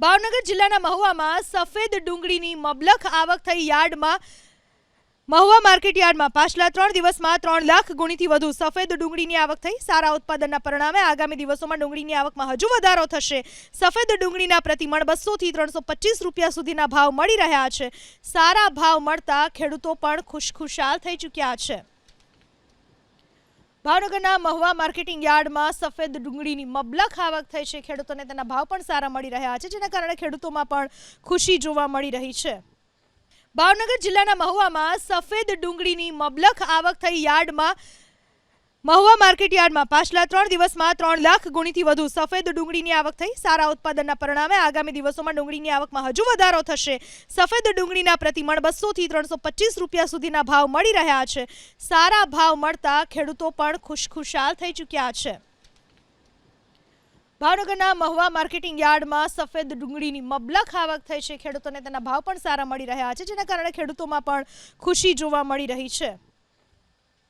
ભાવનગર જિલ્લાના મહુવામાં સફેદ ડુંગળીની મબલખ આવક થઈ યાર્ડમાં મહુવા માર્કેટ યાર્ડમાં પાછલા 3 દિવસમાં 3 લાખ ગુણીથી વધુ સફેદ ડુંગળીની આવક થઈ। સારા ઉત્પાદનના પરિણામે આગામી દિવસોમાં ડુંગળીની આવકમાં હજુ વધારો થશે। સફેદ ડુંગળીના પ્રતિમણ 200 થી 325 રૂપિયા સુધીના ભાવ મળી રહ્યા છે। સારા ભાવ મળતા ખેડૂતો પણ ખુશખુશાલ થઈ ચૂક્યા છે। ભાવનગરના મહુવા માર્કેટિંગ યાર્ડમાં સફેદ ડુંગળીની મબલખ આવક થઈ છે। ખેડૂતોને તેના ભાવ પણ સારા મળી રહ્યા છે, જેના કારણે ખેડૂતોમાં પણ ખુશી જોવા મળી રહી છે। ભાવનગર જિલ્લાના મહુવામાં સફેદ ડુંગળીની મબલખ આવક થઈ યાર્ડમાં મહુવા માર્કેટ યાર્ડમાં પાછલા 3 દિવસમાં 3 લાખ ગુણીથી વધુ સફેદ ડુંગળીની આવક થઈ। સારા ઉત્પાદનના પરિણામે આગામી દિવસોમાં ડુંગળીની આવકમાં હજુ વધારો થશે। સફેદ ડુંગળીના પ્રતિમણ 200 થી 325 રૂપિયા સુધીના ભાવ મળી રહ્યા છે। સારા ભાવ મળતા ખેડૂતો પણ ખુશખુશાલ થઈ ચૂક્યા છે। ભાવનગરના મહુવા માર્કેટિંગ યાર્ડમાં સફેદ ડુંગળીની મબલખ આવક થઈ છે। ખેડૂતોને તેના ભાવ પણ સારા મળી રહ્યા છે, જેના કારણે ખેડૂતોમાં પણ ખુશી જોવા મળી રહી છે।